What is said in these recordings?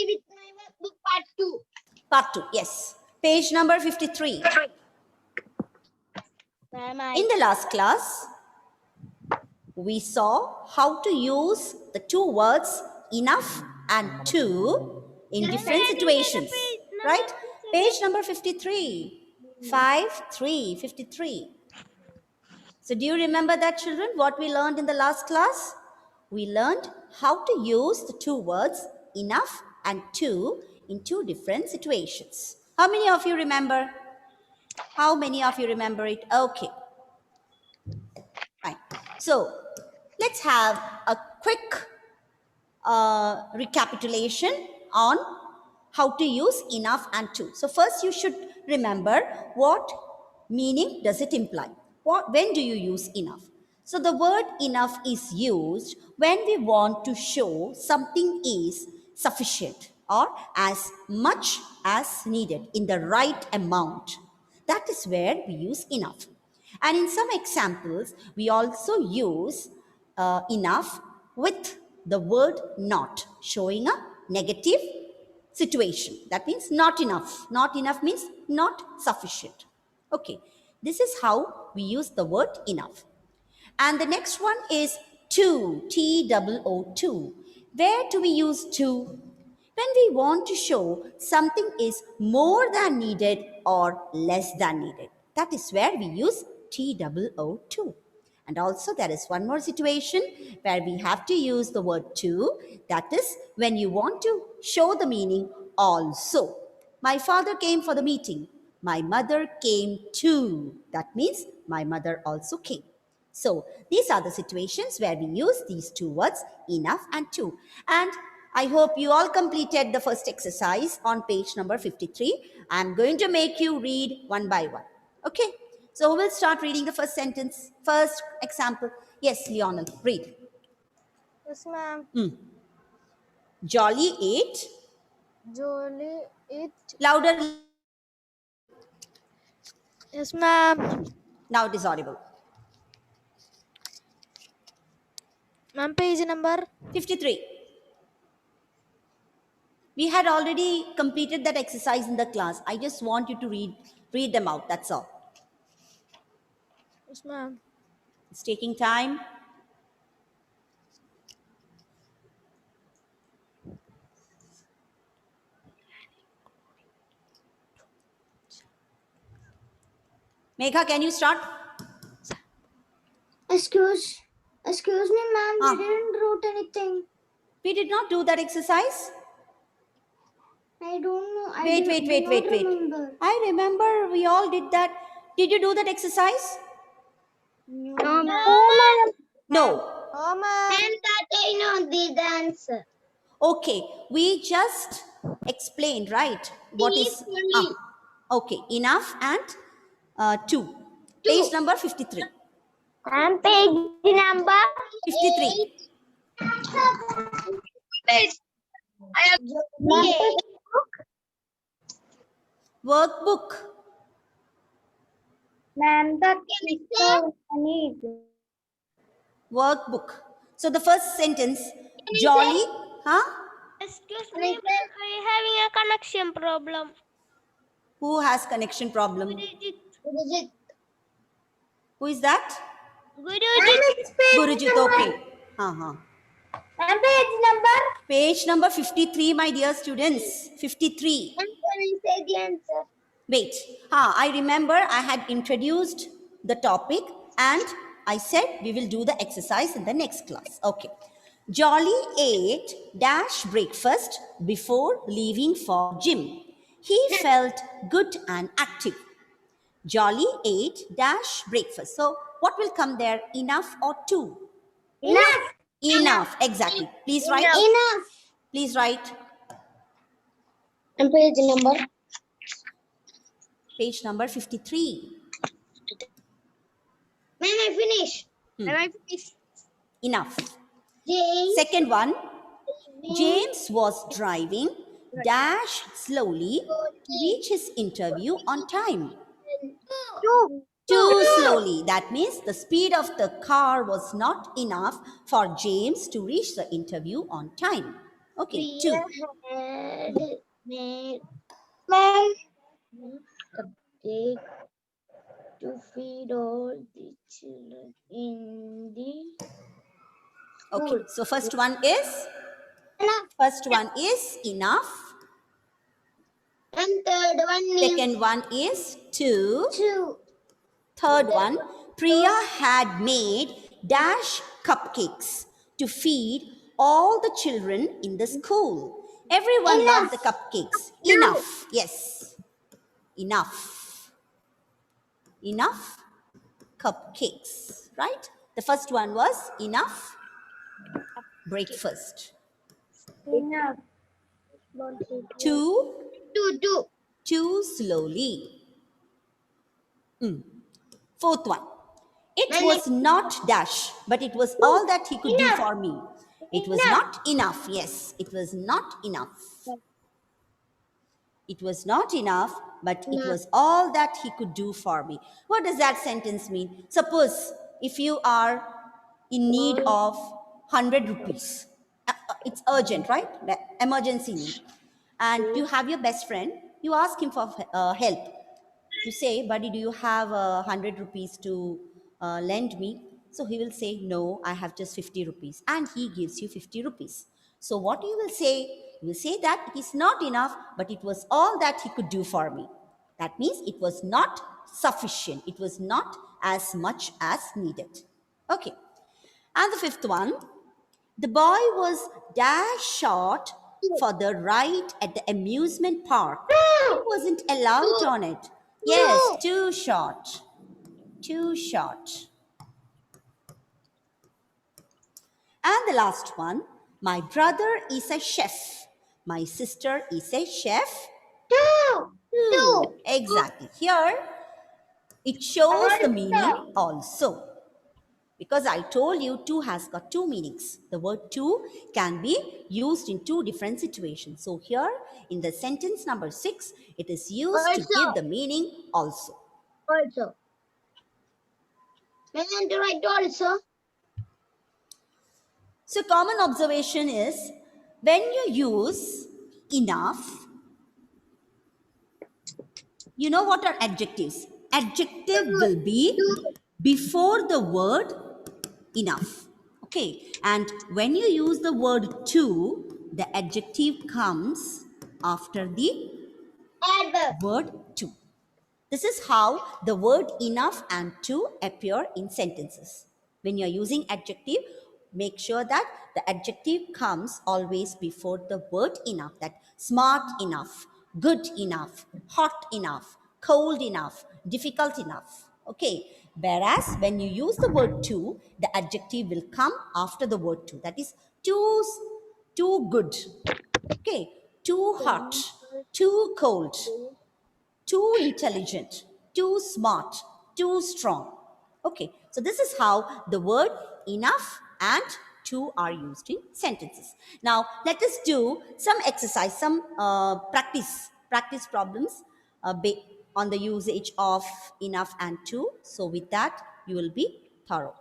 with my workbook part 2. Part 2, yes. Page number 53. In the last class, we saw how to use the two words enough and to in different situations. Right? Page number 53. 53. So do you remember that, children, what we learned in the last class? We learned how to use the two words enough and to in two different situations. How many of you remember? How many of you remember it? Okay. Right. So let's have a quick recapitulation on how to use enough and to. So first you should remember what meaning does it imply. When do you use enough? So the word enough is used when we want to show something is sufficient or as much as needed in the right amount. That is where we use enough. And in some examples, we also use enough with the word not, showing a negative situation. That means not enough. Not enough means not sufficient. Okay, this is how we use the word enough. And the next one is to, T-O-O-to. Where do we use to? When we want to show something is more than needed or less than needed. That is where we use T-O-O-to. And also there is one more situation where we have to use the word to. That is when you want to show the meaning also. My father came for the meeting. My mother came too. That means my mother also came. So these are the situations where we use these two words, enough and to. And I hope you all completed the first exercise on page number 53. I'm going to make you read one by one. Okay? So we'll start reading the first sentence, first example. Yes, Lionel, read. Yes, ma'am. Jolly ate. Jolly it. Louder. Yes, ma'am. Now it is audible. Ma'am, page number 53. We had already completed that exercise in the class. I just want you to read them out. That's all. Yes, ma'am. It's taking time. Megha, can you start? Excuse me, ma'am. We didn't wrote anything. We did not do that exercise. I don't know. Wait. Remember. I remember we all did that. Did you do that exercise? No, ma'am. No. Oh, ma'am. And that I know the answer. Okay. We just explained, right? What is... okay. Enough and to. Page number 53. And page number 53. Page. I have Workbook. Ma'am, that is so funny. Workbook. So the first sentence, jolly, huh? Excuse me, ma'am. I'm having a connection problem. Who has connection problem? Gurujit. Who is that? Gurujit. Gurujit, okay. And page number? Page number 53, my dear students. 53. And can I say the answer? Wait. I remember I had introduced the topic and I said we will do the exercise in the next class. Okay. Jolly ate dash breakfast before leaving for gym. He felt good and active. Jolly ate dash breakfast. So what will come there? Enough or to? Enough. Enough. Exactly. Please write. Enough. Please write. And page number? Page number 53. Ma'am, I finish. Hmm. Ma'am, I finish. Enough. James. Second one. James was driving dash slowly to reach his interview on time. Too slowly. That means the speed of the car was not enough for James to reach the interview on time. Okay, two. Ma'am, cupcake to feed all the children in the Okay, school. so first one is enough. And third one is Second one is two. two. Third one, Priya had made dash cupcakes to feed all the children in the school. Everyone loved the Enough. cupcakes. Enough. Yes. Enough. Enough cupcakes. Right? The first one was enough breakfast. Enough. Two, Two. too slowly. Fourth one. It was not dash, but it was all that he could do Enough. for me. It was not enough. Yes, it was not enough. It was not enough, but it was all that he could do for me. What does that sentence mean? Suppose if you are in need of 100 rupees, it's urgent, right? Emergency need. And you have your best friend, you ask him for help. You say, buddy, do you have 100 rupees to lend me? So he will say, no, I have just 50 rupees. And he gives you 50 rupees. So what you will say? You will say that it is not enough, but it was all that he could do for me. That means it was not sufficient. It was not as much as needed. Okay. And the fifth one, the boy was dash short for the ride at the amusement park. He wasn't allowed on it. Yes, too short. Too short. And the last one, my brother is a chef. My sister is a chef. Two. Exactly. Here, it shows the meaning also. Because I told you two has got two meanings. The word two can be used in two different situations. So here in the sentence number 6, it is used to give the meaning also. Also. And right also. So common observation is when you use enough, you know what are adjectives? Adjective will be before the word enough. Okay, and when you use the word to, the adjective comes after the Adverb. word to. This is how the word enough and to appear in sentences. When you're using adjective, make sure that the adjective comes always before the word enough. That smart enough, good enough, hot enough, cold enough, difficult enough. Okay. Whereas when you use the word to, the adjective will come after the word to. That is too good. Okay. Too hot, too cold, too intelligent, too smart, too strong. Okay, so this is how the word enough and to are used in sentences. Now, let us do some exercise, some practice problems on the usage of enough and to. So, with that, you will be thorough.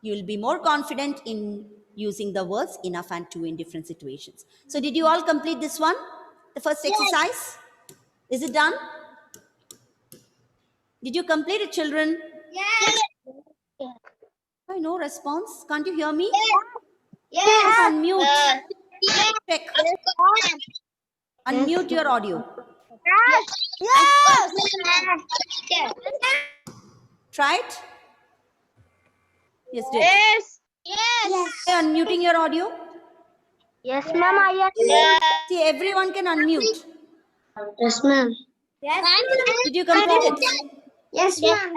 You will be more confident in using the words enough and to in different situations. So, did you all complete this one? The first exercise? Is it done? Did you complete it, children? Yes. Why no response? Can't you hear me? Yes. Unmute. Yes. Check. Yes. Unmute your audio. Yes. Try it. Yes, did. Yes. Yes. Try unmuting your audio. Yes, ma'am. I am. See, everyone can unmute. Yes, ma'am. Yes. Did you complete it? Yes, ma'am.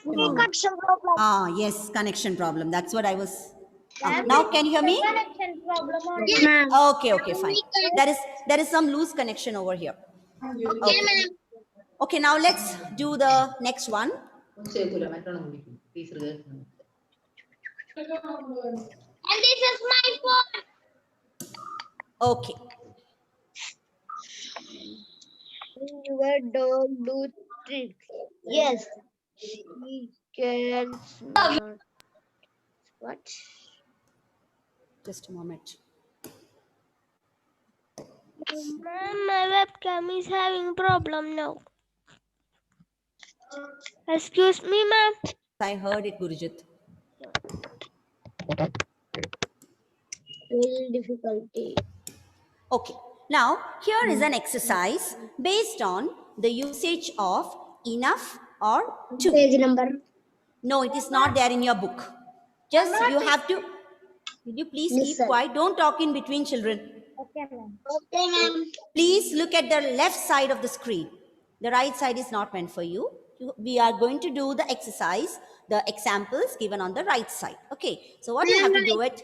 Connection problem. Ah, yes, connection problem. That's what I was. Now, can you hear me? Connection problem. Yes, ma'am. Okay, fine. There is some loose connection over here. Okay. Okay, now let's do the next one. And this is my phone. Okay. Your dog do tricks. Yes, she can smart. What? Just a moment. Ma'am, my webcam is having problem now. Excuse me, ma'am. I heard it, Gurujit. Very difficulty. Okay. Now, here is an exercise based on the usage of enough or to. Page number. No, it is not there in your book. Just you have to. Will you please keep Listen. quiet? Don't talk in between children. Okay, ma'am. Okay, ma'am. Please look at the left side of the screen. The right side is not meant for you. We are going to do the exercise, the examples given on the right side. Okay. So what you have to do it?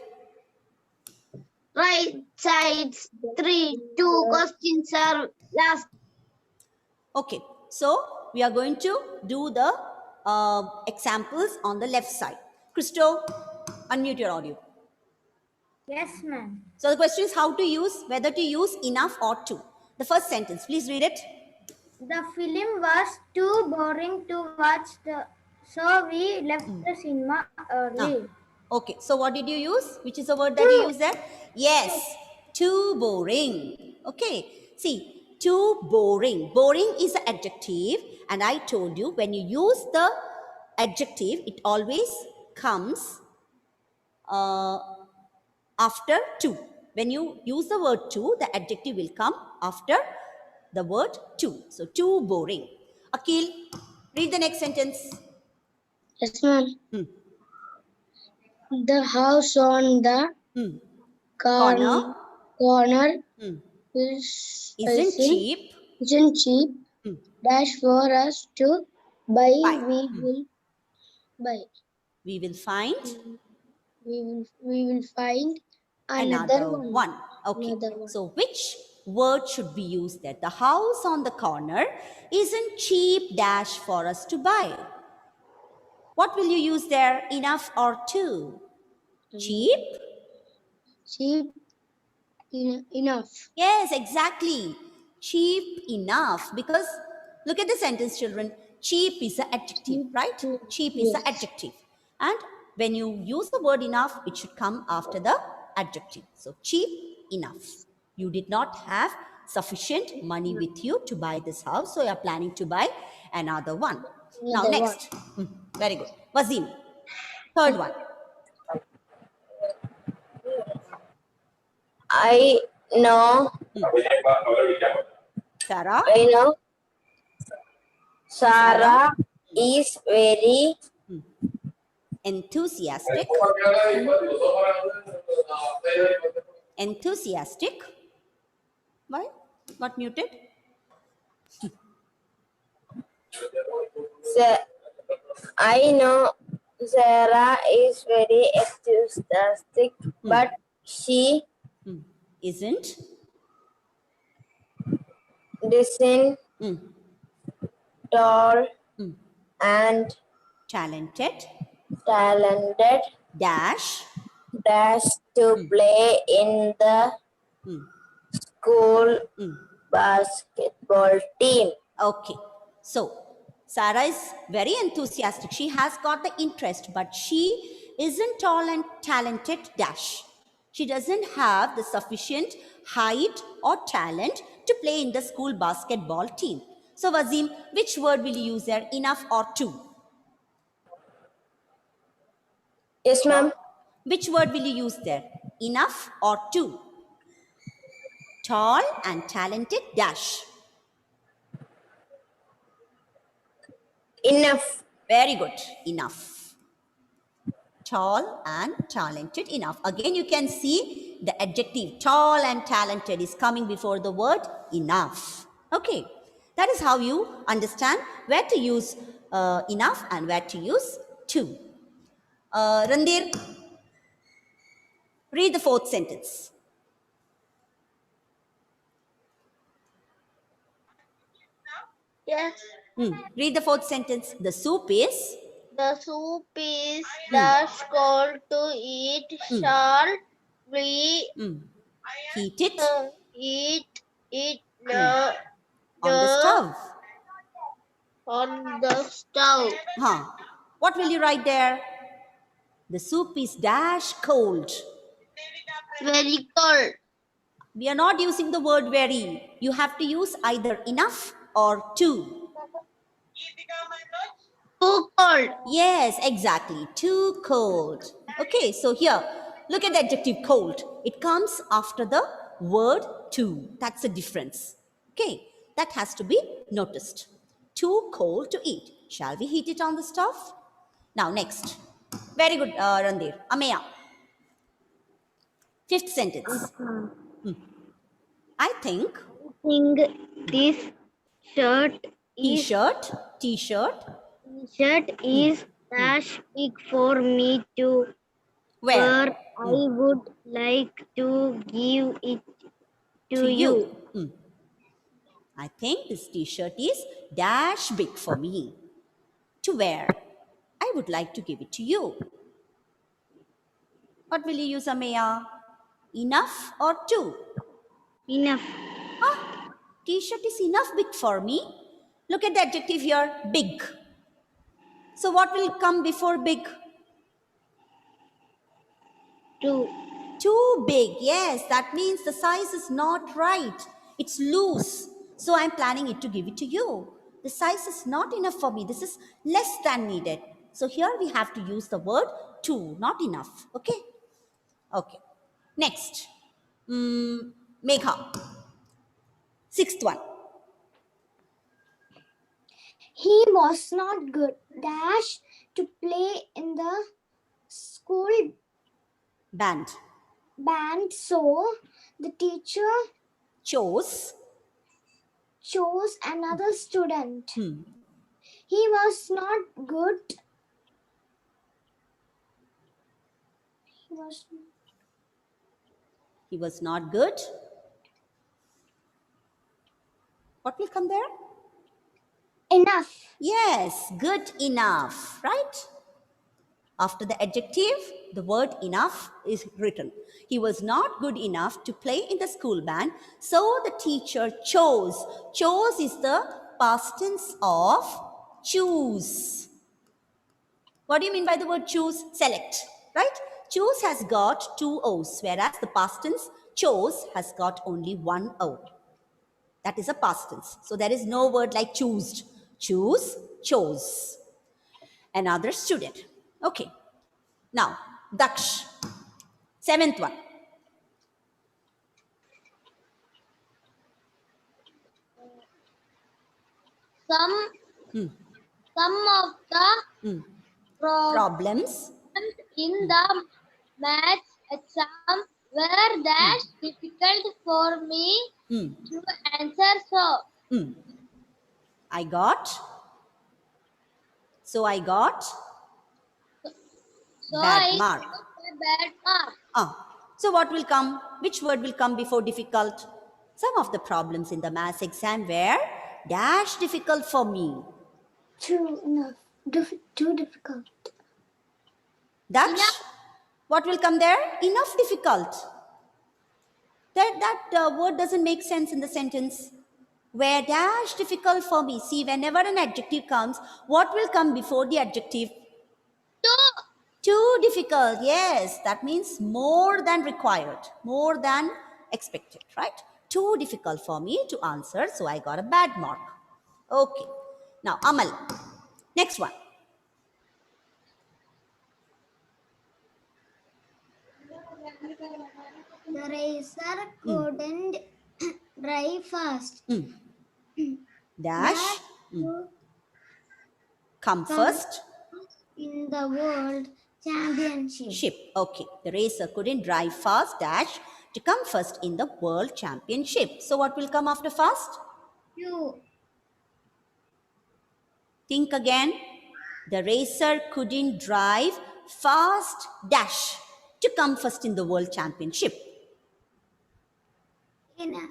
Right sides 3, 2 questions are last. Okay. So we are going to do the examples on the left side. Christo, unmute your audio. Yes, ma'am. So the question is how to use, whether to use enough or to. The first sentence, please read it. The film was too boring to watch, so we left the cinema early. Okay, so what did you use? Which is the word that you use there? Yes, too boring. Okay, see, too boring. Boring is an adjective, and I told you when you use the adjective, it always comes after to. When you use the word to, the adjective will come after the word to. So, too boring. Akil, read the next sentence. Yes, ma'am. The house on the Corner corner isn't isn't cheap. cheap. Dash for us to buy. Buy. We will buy. We will find We will find another another one. Okay. Another one. So, which word should be used there? The house on the corner isn't cheap dash for us to buy. What will you use there? Enough or to? Cheap? Cheap enough. Yes, exactly. Cheap enough. Because look at the sentence, children. Cheap is an adjective, right? Cheap is an adjective. And when you use the word enough, it should come after the adjective. So, cheap enough. You did not have sufficient money with you to buy this house, so you are planning to buy another one. Now, Another next. Very good. Wazim, third one. I know. Sarah. I know. Sarah is very Enthusiastic. Enthusiastic. Why? Got muted? I know Sarah is very enthusiastic, but she Isn't. isn't tall and Talented. talented. Dash. To play in the school basketball team. Okay. So, Sarah is very enthusiastic. She has got the interest, but she isn't tall and talented. Dash. She doesn't have the sufficient height or talent to play in the school basketball team. So, Wazim, which word will you use there? Enough or to? Yes, ma'am. Which word will you use there? Enough or to? Tall and talented. Dash. Enough. Very good. Enough. Tall and talented. Enough. Again, you can see the adjective tall and talented is coming before the word enough. Okay. That is how you understand where to use enough and where to use to. Randir, read the fourth sentence. Yes. Read the fourth sentence. The soup is. The soup is dash cold to eat. Shall we Heat it eat it on the stove. on the stove? What will you write there? The soup is dash cold. Very cold. We are not using the word very. You have to use either enough or too. Too cold. Yes, exactly. Too cold. Okay, so here, look at the adjective cold. It comes after the word too. That's the difference. Okay, that has to be noticed. Too cold to eat. Shall we heat it on the stove? Now, next. Very good, Randir. Ameya. Fifth sentence. I think think this shirt is t-shirt, t-shirt. t-shirt is dash big for me to Where? wear. I would like to give it to To you. you. I think this t-shirt is dash big for me to wear. I would like to give it to you. What will you use, Ameya? Enough or too? Enough. T-shirt is enough big for me. Look at the adjective here, big. So what will come before big? Two. Too big. Yes, that means the size is not right. It's loose. So I'm planning it to give it to you. The size is not enough for me. This is less than needed. So here we have to use the word too, not enough. Okay? Okay. Next. Megha. Sixth one. He was not good dash to play in the school Band. band, so the teacher Chose. chose another student. He was not good. He was not good. What will come there? Enough. Yes, good enough, right? After the adjective, the word enough is written. He was not good enough to play in the school band, so the teacher chose. Chose is the past tense of choose. What do you mean by the word choose? Select, right? Choose has got two O's, whereas the past tense chose has got only one O. That is a past tense. So there is no word like choose. Choose, chose. Another student. Okay. Now, Daksh. Seventh one. Some of the Problems. in the maths exam were dash difficult for me to answer. I got. So I got So bad I mark. got a bad mark. So what will come? Which word will come before difficult? Some of the problems in the maths exam were dash difficult for me. Too enough. Too difficult. Daksh, what will come there? Enough difficult. That word doesn't make sense in the sentence. Where dash difficult for me. See, whenever an adjective comes, what will come before the adjective? Too difficult. Yes, that means more than required, more than expected, right? Too difficult for me to answer, so I got a bad mark. Okay. Now, Amal. Next one. The racer couldn't drive fast. Dash. To Come first. in the world championship. Ship. Okay. The racer couldn't drive fast. Dash. To come first in the world championship. So, what will come after fast? You. Think again. The racer couldn't drive fast. Dash. To come first in the world championship. Enough.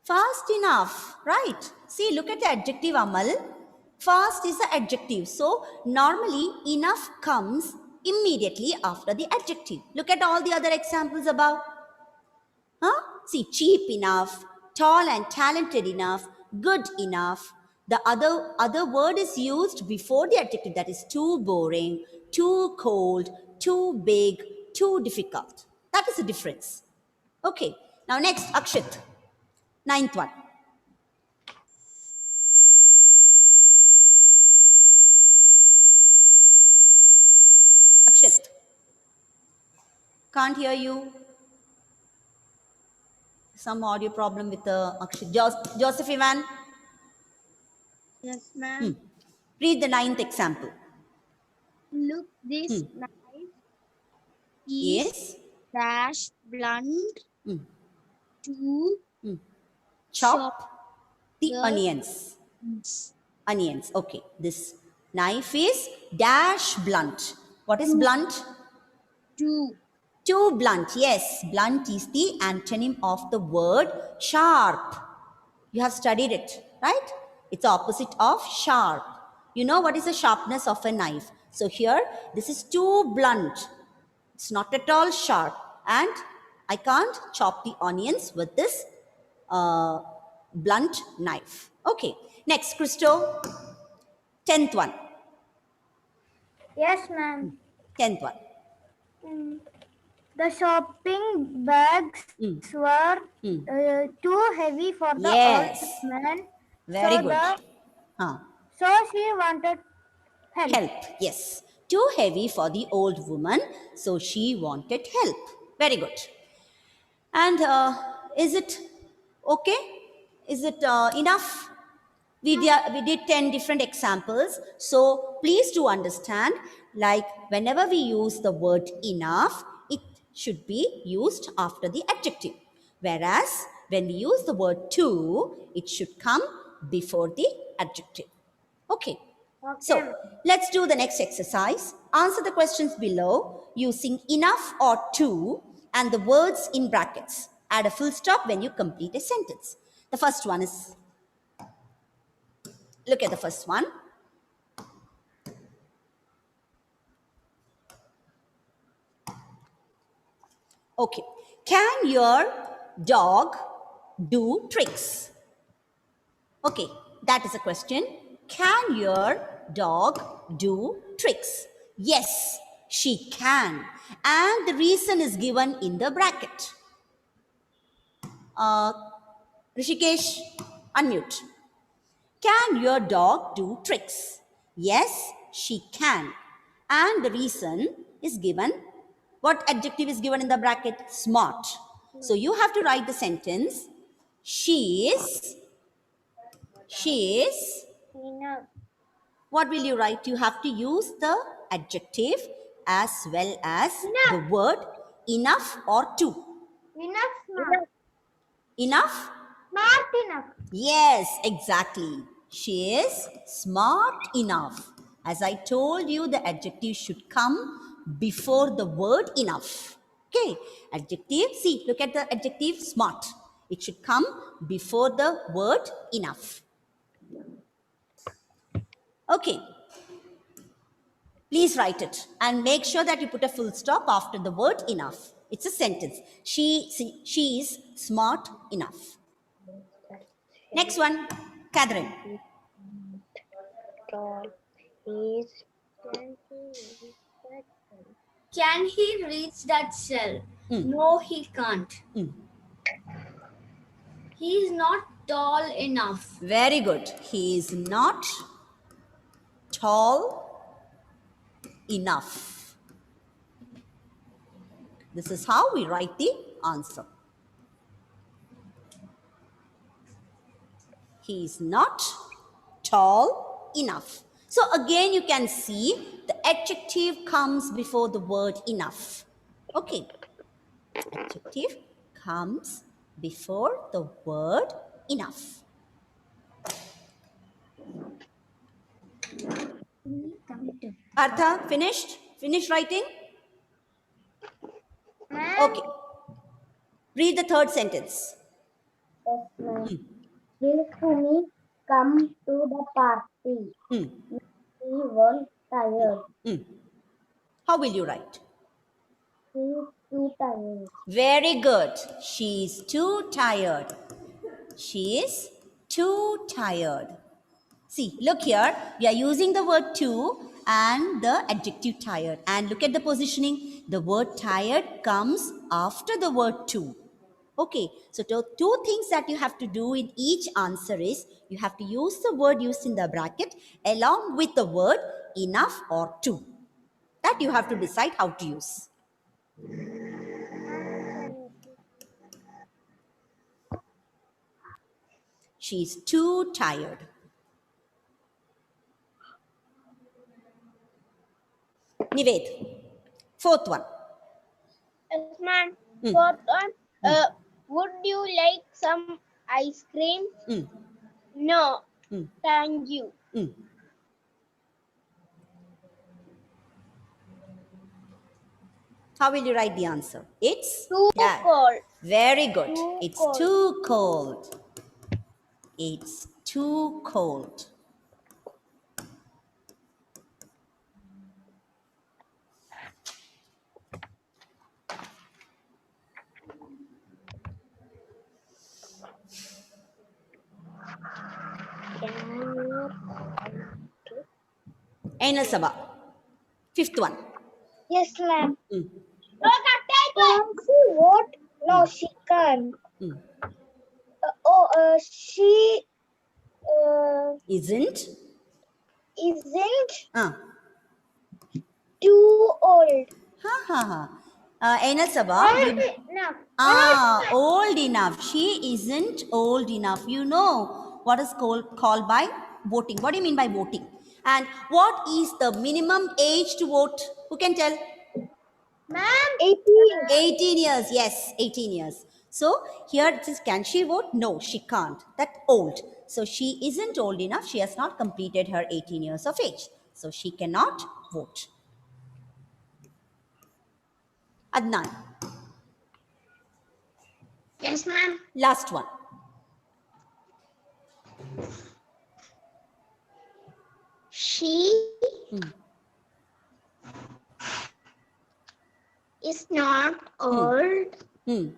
Fast enough, right? See, look at the adjective, Amal. Fast is the adjective. So, normally, enough comes immediately after the adjective. Look at all the other examples above. See, cheap enough, tall and talented enough, good enough. The other word is used before the adjective, that is too boring, too cold, too big, too difficult. That is the difference. Okay, Now next, Akshit. Ninth one. Akshit. Can't hear you. Some audio problem with Akshit. Joseph Ivan. Yes, ma'am. Read the ninth example. Look, this knife is Yes. dash blunt to chop Chop the the onions. onions. Onions. Okay. This knife is dash blunt. What is blunt? To Too blunt. Yes. Blunt is the antonym of the word sharp. You have studied it, right? It's opposite of sharp. You know what is the sharpness of a knife. So here, this is too blunt. It's not at all sharp. And I can't chop the onions with this blunt knife. Okay. Next, Christo. 10th one. Yes, ma'am. 10th one. The shopping bags were too heavy for the Yes. old woman. Very so good. Huh. So she wanted help. Help. Yes. Too heavy for the old woman, so she wanted help. Very good. And is it okay? Is it enough? We did 10 different examples. So please do understand, like whenever we use the word enough, it should be used after the adjective. Whereas when we use the word too, it should come before the adjective. Okay. So let's do the next exercise. Answer the questions below using enough or too and the words in brackets. Add a full stop when you complete a sentence. The first one is, look at the first one. Okay. Can your dog do tricks? Okay, that is a question. Can your dog do tricks? Yes, she can. And the reason is given in the bracket. Rishikesh, unmute. Can your dog do tricks? Yes, she can. And the reason is given. What adjective is given in the bracket? Smart. So you have to write the sentence. She is. What will you write? You have to use the adjective as well as the word enough or too. Enough, smart. Enough? Smart enough. Yes, exactly. She is smart enough. As I told you, the adjective should come before the word enough. Okay, adjective, see, look at the adjective smart. It should come before the word enough. Okay, please write it and make sure that you put a full stop after the word enough. It's a sentence. She is smart enough. Next one, Catherine. can he reach that shell? No, he can't. He is not tall enough. Very good. He is not tall enough. This is how we write the answer. He is not tall enough. So again, you can see the adjective comes before the word enough. Okay. Adjective comes before the word enough. Artha, finished? Finished writing? Okay. Read the third sentence. Will Sumi come to the party? He was tired. How will you write? He is too tired. Very good. She is too tired. She is too tired. See, look here. We are using the word too and the adjective tired. And look at the positioning. The word tired comes after the word too. Okay, so two things that you have to do in each answer is you have to use the word used in the bracket along with the word enough or to. That you have to decide how to use. She's too tired. Nived. Fourth one. Yes, ma'am. Mm. Fourth one. Would you like some ice cream? Mm. No, Mm. thank you. Mm. How will you write the answer? It's Too cold. very good. Too It's cold. too cold. It's too cold. Ainal Sabha. Fifth one. Yes, ma'am. Mm. Can she vote? No, she can't. Mm. She Isn't? isn't Ah. too old. Ha ha ha. Ainal Sabha. Old enough. Old enough. She isn't old enough. You know what is called by voting. What do you mean by voting? And what is the minimum age to vote? Who can tell? Ma'am, 18. 18 years. Yes, 18 years. So here it says, can she vote? No, she can't. That's old. So she isn't old enough. She has not completed her 18 years of age. So she cannot vote. Adnan, Yes, ma'am. last one. She Hmm. is not old. Hmm.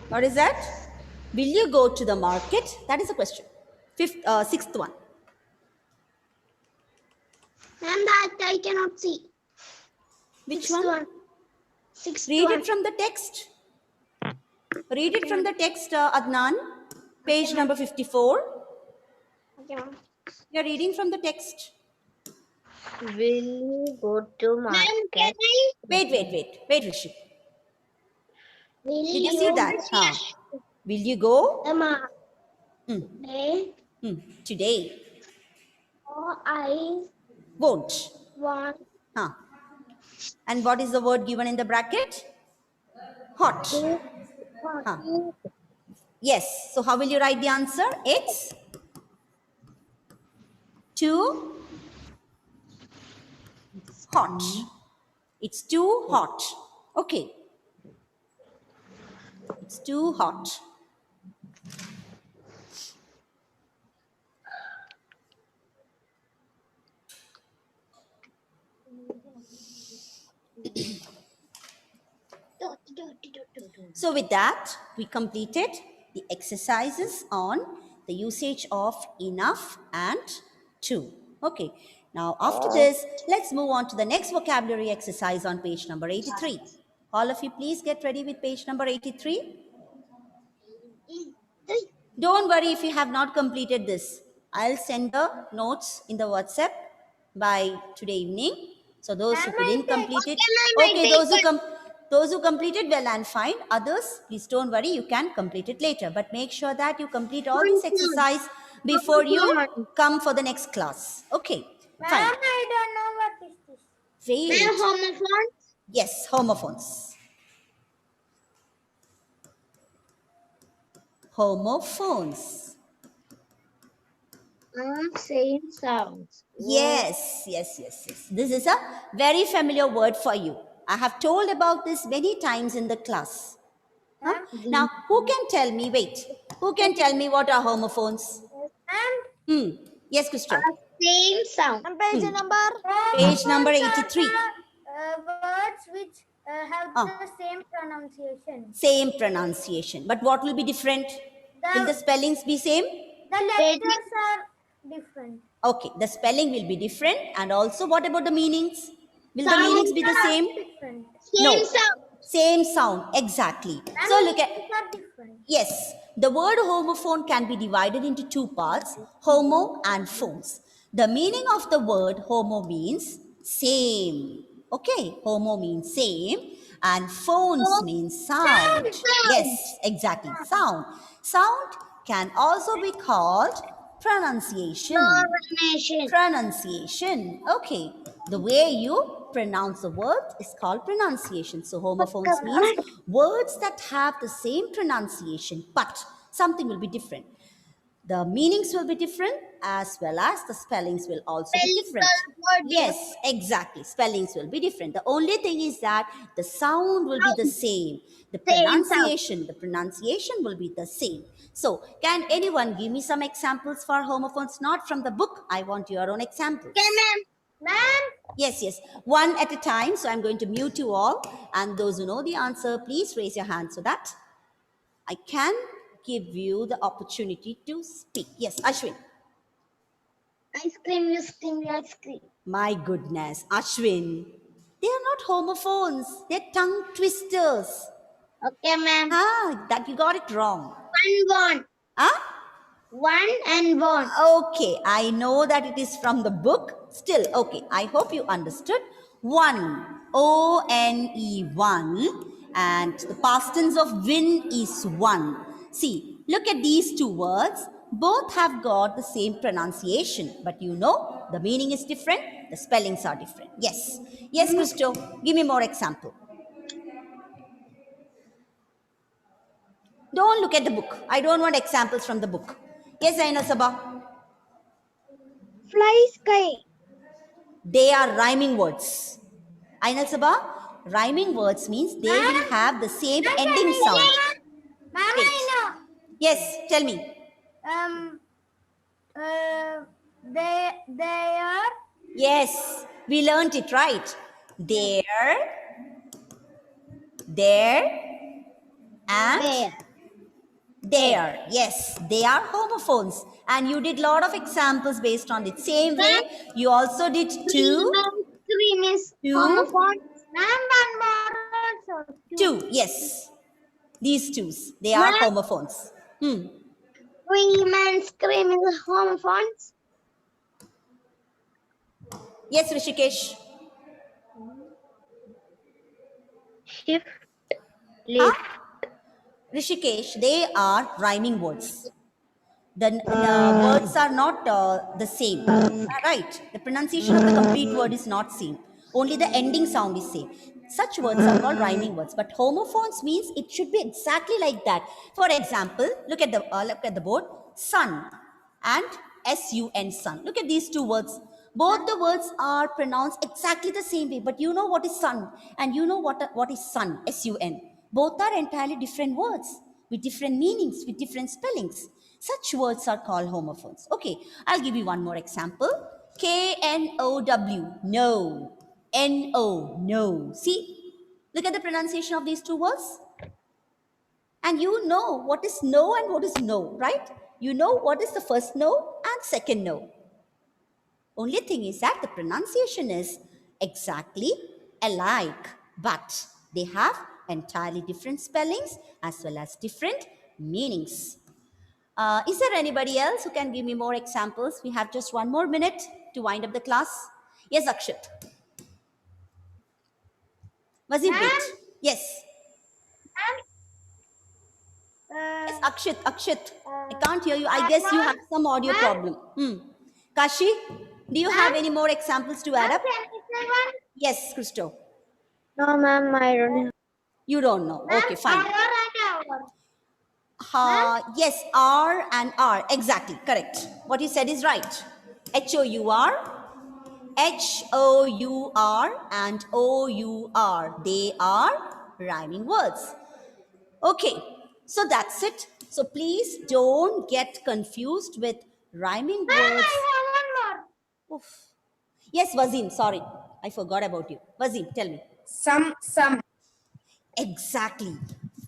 What is that? Will you go to the market? That is the question. Sixth one. Ma'am, that I cannot see. Which Sixth one? one. Sixth Read one. it from the text. Read it from the text, Adnan. Page number 54. Okay, ma'am. You are reading from the text. Will you go to market? Ma'am, can I? Wait, Rishi. Will Did you see that? Will you go? market Hmm. Today. or I Won't. want Huh. And what is the word given in the bracket? Hot. to Huh. Yes. So how will you write the answer? It's too hot. It's too hot. Okay. It's too hot. So with that, we completed the exercises on the usage of enough and to. Okay. Now, after this, let's move on to the next vocabulary exercise on page number 83. All of you, please get ready with page number 83. Don't worry if you have not completed this. I'll send the notes in the WhatsApp by today evening. So those who couldn't complete it, okay, those who completed, well and fine. Others, please don't worry, you can complete it later. But make sure that you complete all this exercise before you come for the next class. Okay, fine. ma'am, I don't know what is this. Wait. homophone. Yes, homophones. Homophones. Same sounds. Yes. This is a very familiar word for you. I have told about this many times in the class. Huh? Now, who can tell me, who can tell me what are homophones? Ma'am, Yes, Crystal. Same sound. And page number? Page number Homophones 83. are the words which have Ah. the same pronunciation. Same pronunciation. But what will be different? Will the spellings be same? The letters are different. Okay, the spelling will be different, and also what about the meanings? Will the meanings be the same? Different. Same No. sound. Same sound, exactly. Ma'am, So look at, meanings are different. yes, the word homophone can be divided into two parts, homo and phones. The meaning of the word homo means same. Okay, homo means same and phones means sound. Sound. Yes, exactly, sound. Sound can also be called pronunciation. Pronunciation. Pronunciation. Okay. The way you pronounce the word is called pronunciation. So homophones means words that have the same pronunciation, but something will be different. The meanings will be different as well as the spellings will also be Spellings different. are what different. Yes, exactly. Spellings will be different. The only thing is that the sound will be the Sound. same. Same sound. The pronunciation will be the same. So, can anyone give me some examples for homophones? Not from the book. I want your own Okay, examples. ma'am. Ma'am, Yes, yes. One at a time. So, I'm going to mute you all. And those who know the answer, please raise your hand so that I can give you the opportunity to speak. Yes, Ashwin. Ice cream, you scream, ice cream. My goodness, Ashwin. They are not homophones. They're tongue twisters. Okay, ma'am. Ah, that you got it wrong. One. Ah, One and one. okay. I know that it is from the book. Still, okay. I hope you understood. One, O-N-E, one. And the past tense of win is one. See, look at these two words. Both have got the same pronunciation, but you know the meaning is different, the spellings are different. Yes. Yes, Christo, give me more example. Don't look at the book. I don't want examples from the book. Yes, Ainal Sabah. Fly sky. They are rhyming words. Ainal Sabah, rhyming words means they will ma'am, have the same ma'am, can ending I sound. say one? Ma'am, Wait. I know. Yes, tell me. Um, they are Yes, we learnt it right. There, and There. there. Yes, they are homophones. And you did lot of examples based on it. Same way, Ma'am, you also did cream and scream is two, homophone. ma'am, one more also. two. Yes, these twos. They are Ma'am, homophones. Hmm. cream and scream is homophones. Yes, Rishikesh. Shift. Huh? Lift. Rishikesh, they are rhyming words. The words are not the same. Right? The pronunciation of the complete word is not same. Only the ending sound is same. Such words are called rhyming words. But homophones means it should be exactly like that. For example, look at the board. Sun and sun. Sun. Look at these two words. Both the words are pronounced exactly the same way. But you know what is sun and you know what is sun. Sun. Both are entirely different words with different meanings, with different spellings. Such words are called homophones. Okay, I'll give you one more example. K-N-O-W, no. N-O, no. See, look at the pronunciation of these two words. And you know what is no and what is no, right? You know what is the first no and second no. Only thing is that the pronunciation is exactly alike, but they have entirely different spellings as well as different meanings. Is there anybody else who can give me more examples? We have just one more minute to wind up the class. Yes, Akshit. Wazim, Ma'am, wait. Yes. ma'am, Yes, Akshit. I can't hear you. I I guess you have want, some audio ma'am, problem. Kashi, do you have ma'am, any more examples to add ma'am, up? can I say one? Yes, Christo. No, ma'am, I don't have. You don't know. Ma'am, Okay, fine. error and hour. Ma'am, Yes, R and R. Exactly, correct. What you said is right. H-O-U-R, H-O-U-R and O-U-R. They are rhyming words. Okay, so that's it. So please don't get confused with rhyming ma'am, words. I have one more. Oof. Yes, Wazim, sorry. I forgot about you. Wazim, tell me. Some. Exactly.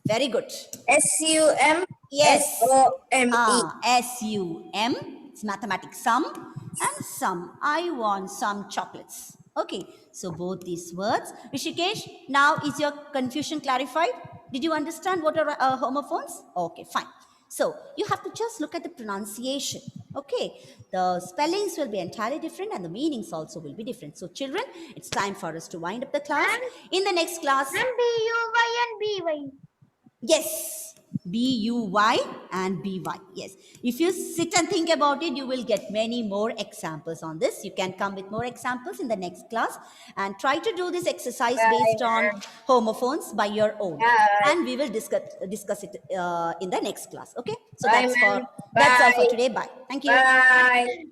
Very good. SUM. Yes. SOME. S-U-M. It's mathematics. Sum. and some. I want some chocolates. Okay, so both these words. Rishikesh, now is your confusion clarified? Did you understand what are homophones? Okay, fine. So you have to just look at the pronunciation. Okay, the spellings will be entirely different and the meanings also will be different. So children, it's time for us to wind up the class. And In the next class, BUY and BY. yes, BUY and BY. Yes. If you sit and think about it, you will get many more examples on this. You can come with more examples in the next class and try to do this exercise based on homophones by your own. And we will discuss it in the next class. Okay. So Bye, that's ma'am. that's all for Bye. today. Bye. Thank you. Bye.